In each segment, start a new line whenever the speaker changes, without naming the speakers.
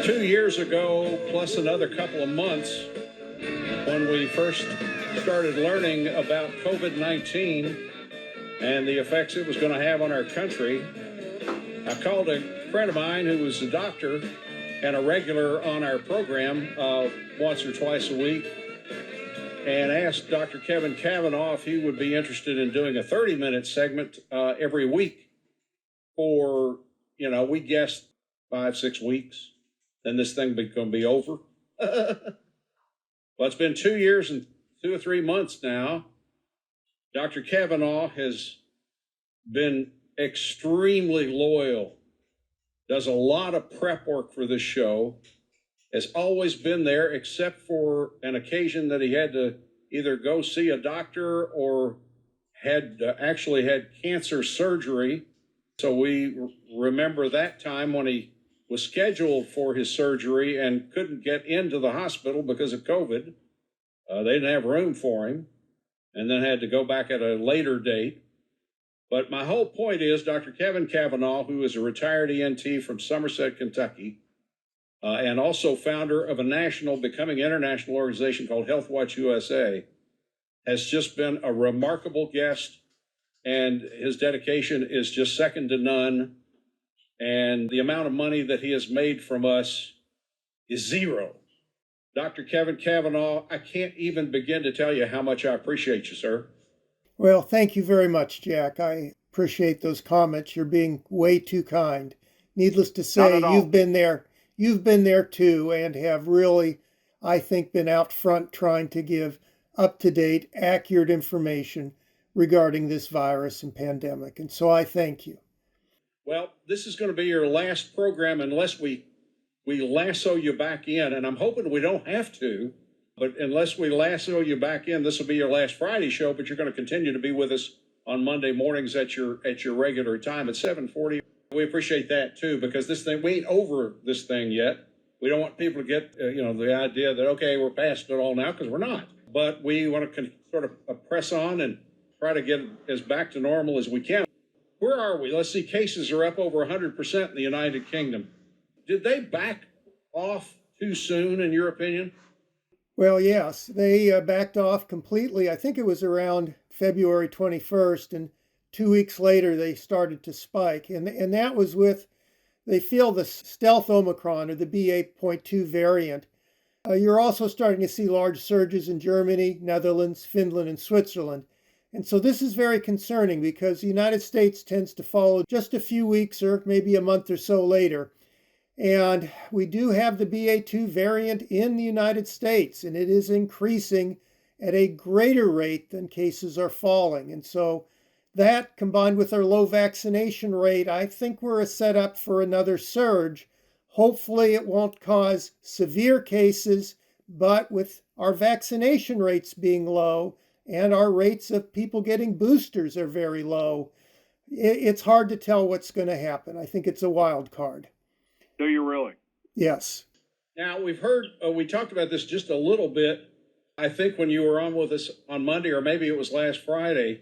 2 years ago, plus another couple of months, when we first started learning about COVID-19 and the effects it was going to have on our country, I called a friend of mine who was a doctor and a regular on our program once or twice a week, and asked Dr. Kevin Kavanaugh if he would be interested in doing a 30-minute segment every week for, we guessed 5-6 weeks. Then this thing going to be over. Well, it's been 2 years and 2 or 3 months now. Dr. Kavanaugh has been extremely loyal, does a lot of prep work for this show, has always been there except for an occasion that he had to either go see a doctor or had actually had cancer surgery. So we remember that time when he was scheduled for his surgery and couldn't get into the hospital because of COVID. They didn't have room for him, and then had to go back at a later date. But my whole point is Dr. Kevin Kavanaugh, who is a retired ENT from Somerset, Kentucky, and also founder of a national, becoming international organization called Health Watch USA, has just been a remarkable guest, and his dedication is just second to none. And the amount of money that he has made from us is zero. Dr. Kevin Kavanaugh, I can't even begin to tell you how much I appreciate you, sir.
Well, thank you very much, Jack. I appreciate those comments. You're being way too kind. Needless to say, you've been there too, and have really, I think, been out front trying to give up-to-date, accurate information regarding this virus and pandemic. And so I thank you.
Well, this is going to be your last program unless we lasso you back in, and I'm hoping we don't have to, but unless we lasso you back in, this will be your last Friday show, but you're going to continue to be with us on Monday mornings at your regular time at 7:40. We appreciate that too, because this thing, we ain't over this thing yet. We don't want people to get, the idea that, okay, we're past it all now, because we're not. But we want to sort of press on and try to get as back to normal as we can. Where are we? Let's see, cases are up over 100% in the United Kingdom. Did they back off too soon, in your opinion?
Well, yes, they backed off completely. I think it was around February 21st, and 2 weeks later they started to spike. And that was with, they feel, the stealth Omicron, or the BA.2 variant. You're also starting to see large surges in Germany, Netherlands, Finland, and Switzerland. And so this is very concerning because the United States tends to follow just a few weeks or maybe a month or so later. And we do have the BA.2 variant in the United States, and it is increasing at a greater rate than cases are falling. And so that, combined with our low vaccination rate, I think we're set up for another surge. Hopefully it won't cause severe cases, but with our vaccination rates being low and our rates of people getting boosters are very low, it's hard to tell what's going to happen. I think it's a wild card.
Do you really?
Yes.
Now, we've heard, we talked about this just a little bit, I think when you were on with us on Monday, or maybe it was last Friday.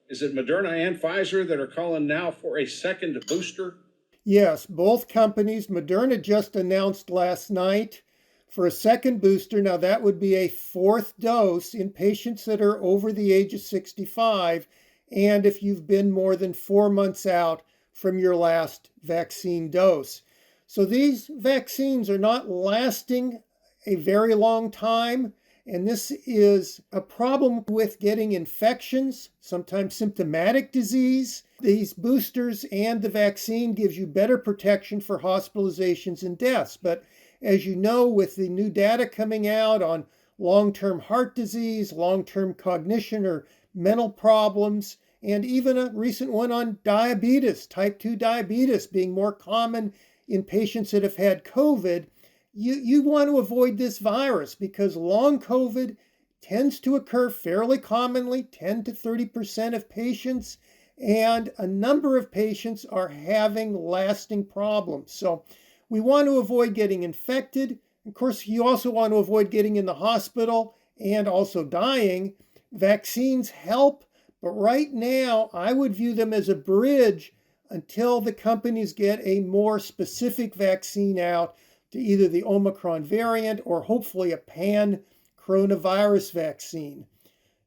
Is it Moderna and Pfizer that are calling now for a second booster?
Yes, both companies. Moderna just announced last night for a second booster. Now, that would be a fourth dose in patients that are over the age of 65, and if you've been more than 4 months out from your last vaccine dose. So these vaccines are not lasting a very long time, and this is a problem with getting infections, sometimes symptomatic disease. These boosters and the vaccine gives you better protection for hospitalizations and deaths. But as you know, with the new data coming out on long-term heart disease, long-term cognition or mental problems, and even a recent one on diabetes, type 2 diabetes being more common in patients that have had COVID, you want to avoid this virus because long COVID tends to occur fairly commonly, 10 to 30% of patients, and a number of patients are having lasting problems. So we want to avoid getting infected. Of course, you also want to avoid getting in the hospital and also dying. Vaccines help, but right now I would view them as a bridge until the companies get a more specific vaccine out to either the Omicron variant or hopefully a pan-coronavirus vaccine.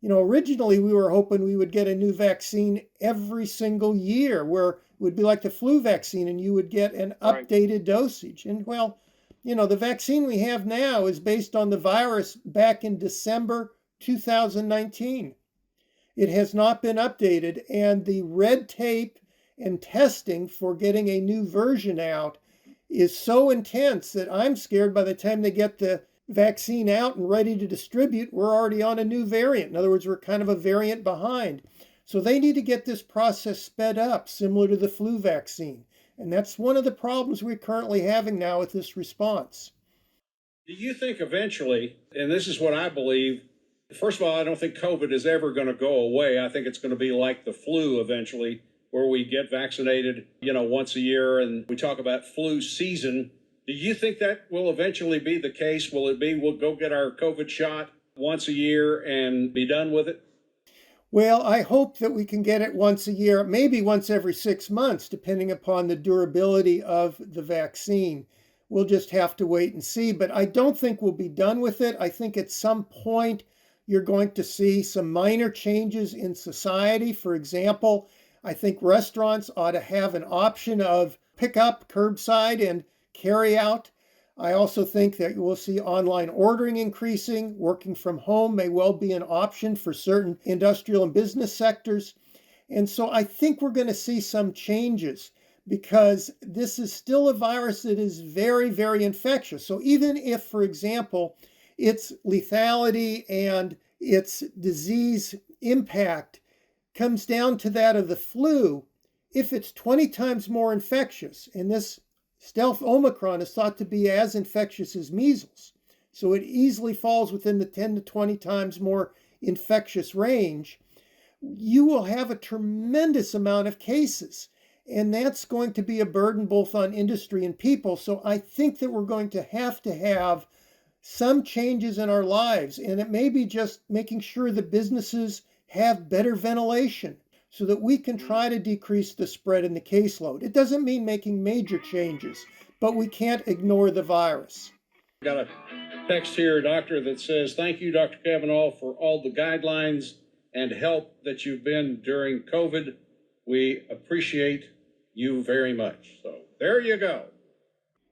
Originally we were hoping we would get a new vaccine every single year where it would be like the flu vaccine and you would get an updated dosage. And well, the vaccine we have now is based on the virus back in December 2019. It has not been updated, and the red tape and testing for getting a new version out is so intense that I'm scared by the time they get the vaccine out and ready to distribute, we're already on a new variant. In other words, we're kind of a variant behind. So they need to get this process sped up, similar to the flu vaccine. And that's one of the problems we're currently having now with this response.
Do you think eventually, and this is what I believe, first of all, I don't think COVID is ever going to go away. I think it's going to be like the flu eventually, where we get vaccinated, once a year, and we talk about flu season. Do you think that will eventually be the case? Will it be we'll go get our COVID shot once a year and be done with it?
Well, I hope that we can get it once a year, maybe once every 6 months, depending upon the durability of the vaccine. We'll just have to wait and see. But I don't think we'll be done with it. I think at some point you're going to see some minor changes in society. For example, I think restaurants ought to have an option of pickup, curbside, and carry out. I also think that we'll see online ordering increasing. Working from home may well be an option for certain industrial and business sectors. And so I think we're going to see some changes because this is still a virus that is very, very infectious. So even if, for example, its lethality and its disease impact comes down to that of the flu, if it's 20 times more infectious, and this stealth Omicron is thought to be as infectious as measles, so it easily falls within the 10 to 20 times more infectious range, you will have a tremendous amount of cases. And that's going to be a burden both on industry and people. So I think that we're going to have some changes in our lives. And it may be just making sure that businesses have better ventilation so that we can try to decrease the spread in the caseload. It doesn't mean making major changes, but we can't ignore the virus.
Got a text here, Doctor, that says, thank you, Dr. Kavanaugh, for all the guidelines and help that you've been during COVID. We appreciate you very much. So there you go.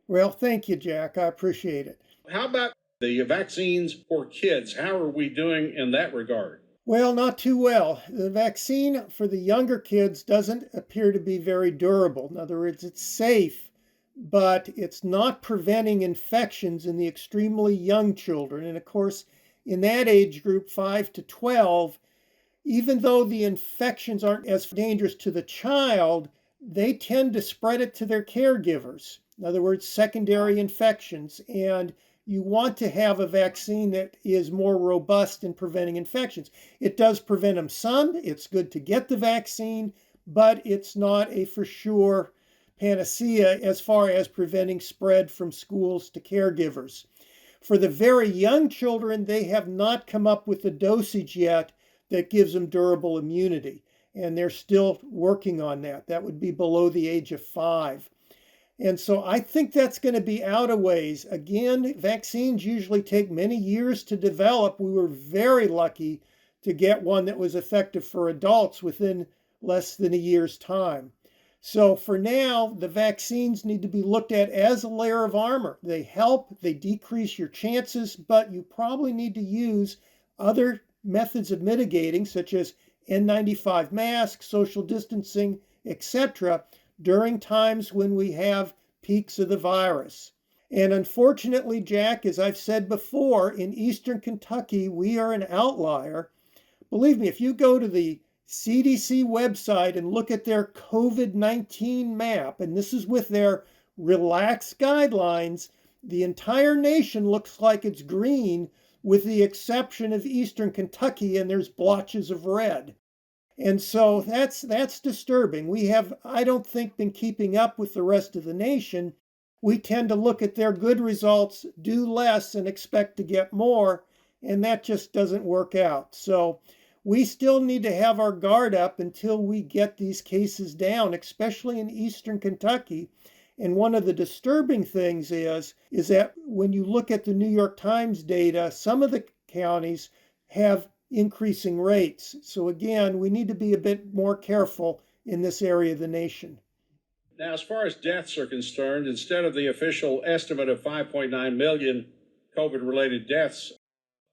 Well, thank you, Jack. I appreciate it.
How about the vaccines for kids? How are we doing in that regard?
Well, not too well. The vaccine for the younger kids doesn't appear to be very durable. In other words, it's safe, but it's not preventing infections in the extremely young children. And of course, in that age group, 5 to 12, even though the infections aren't as dangerous to the child, they tend to spread it to their caregivers. In other words, secondary infections. And you want to have a vaccine that is more robust in preventing infections. It does prevent them some. It's good to get the vaccine, but it's not a for sure panacea as far as preventing spread from schools to caregivers. For the very young children, they have not come up with a dosage yet that gives them durable immunity. And they're still working on that. That would be below the age of 5. And so I think that's going to be out of ways. Again, vaccines usually take many years to develop. We were very lucky to get one that was effective for adults within less than a year's time. So for now, the vaccines need to be looked at as a layer of armor. They help, they decrease your chances, but you probably need to use other methods of mitigating, such as N95 masks, social distancing, etc., during times when we have peaks of the virus. And unfortunately, Jack, as I've said before, in eastern Kentucky, we are an outlier. Believe me, if you go to the CDC website and look at their COVID-19 map, and this is with their relaxed guidelines, the entire nation looks like it's green with the exception of eastern Kentucky, and there's blotches of red. And so that's disturbing. We have, I don't think, been keeping up with the rest of the nation. We tend to look at their good results, do less, and expect to get more, and that just doesn't work out. So we still need to have our guard up until we get these cases down, especially in eastern Kentucky. And one of the disturbing things is that when you look at the New York Times data, some of the counties have increasing rates. So again, we need to be a bit more careful in this area of the nation.
Now, as far as deaths are concerned, instead of the official estimate of 5.9 million COVID-related deaths,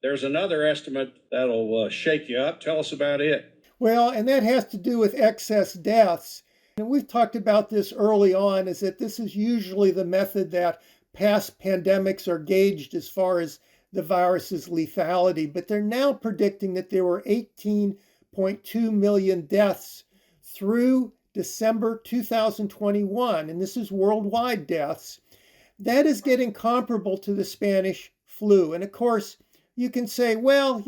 there's another estimate that'll shake you up. Tell us about it.
Well, and that has to do with excess deaths. And we've talked about this early on, is that this is usually the method that past pandemics are gauged as far as the virus's lethality. But they're now predicting that there were 18.2 million deaths through December 2021, and this is worldwide deaths. That is getting comparable to the Spanish flu. And of course, you can say, well,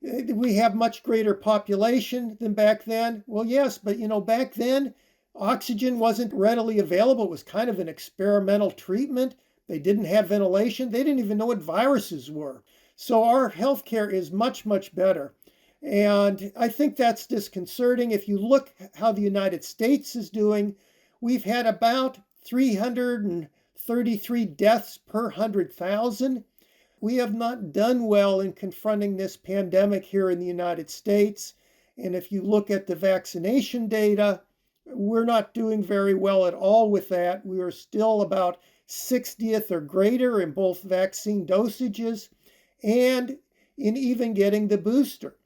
we have much greater population than back then. Well, yes, but back then, oxygen wasn't readily available. It was kind of an experimental treatment. They didn't have ventilation. They didn't even know what viruses were. So our healthcare is much, much better. And I think that's disconcerting. If you look how the United States is doing, we've had about 333 deaths per 100,000. We have not done well in confronting this pandemic here in the United States. And if you look at the vaccination data, we're not doing very well at all with that. We are still about 60th or greater in both vaccine dosages and in even getting the booster.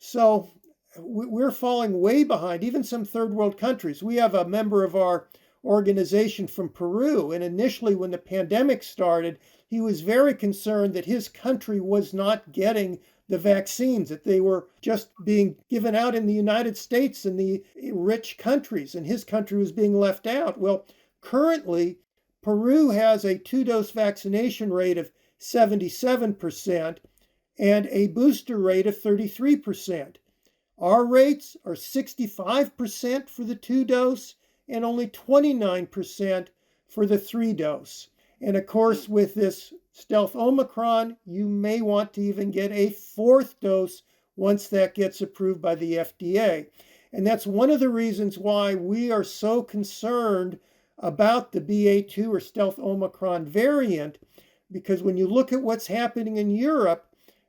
So we're falling way behind, even some third world countries. We have a member of our organization from Peru, and initially when the pandemic started, he was very concerned that his country was not getting the vaccines, that they were just being given out in the United States and the rich countries, and his country was being left out. Well, currently, Peru has a 2-dose vaccination rate of 77% and a booster rate of 33%. Our rates are 65% for the 2-dose and only 29% for the 3-dose. And of course, with this stealth Omicron, you may want to even get a 4th dose once that gets approved by the FDA. And that's one of the reasons why we are so concerned about the BA2 or stealth Omicron variant, because when you look at what's happening in Europe,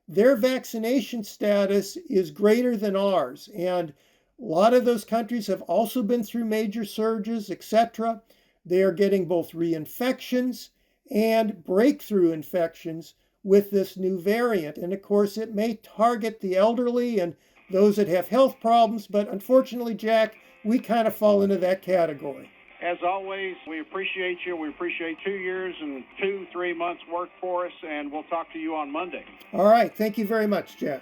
their vaccination status is greater than ours. And a lot of those countries have also been through major surges, etc. They are getting both reinfections and breakthrough infections with this new variant. And of course, it may target the elderly and those that have health problems. But unfortunately, Jack, we kind of fall into that category.
As always, we appreciate you. We appreciate 2 years and 2-3 months work for us, and we'll talk to you on Monday.
All right. Thank you very much, Jack.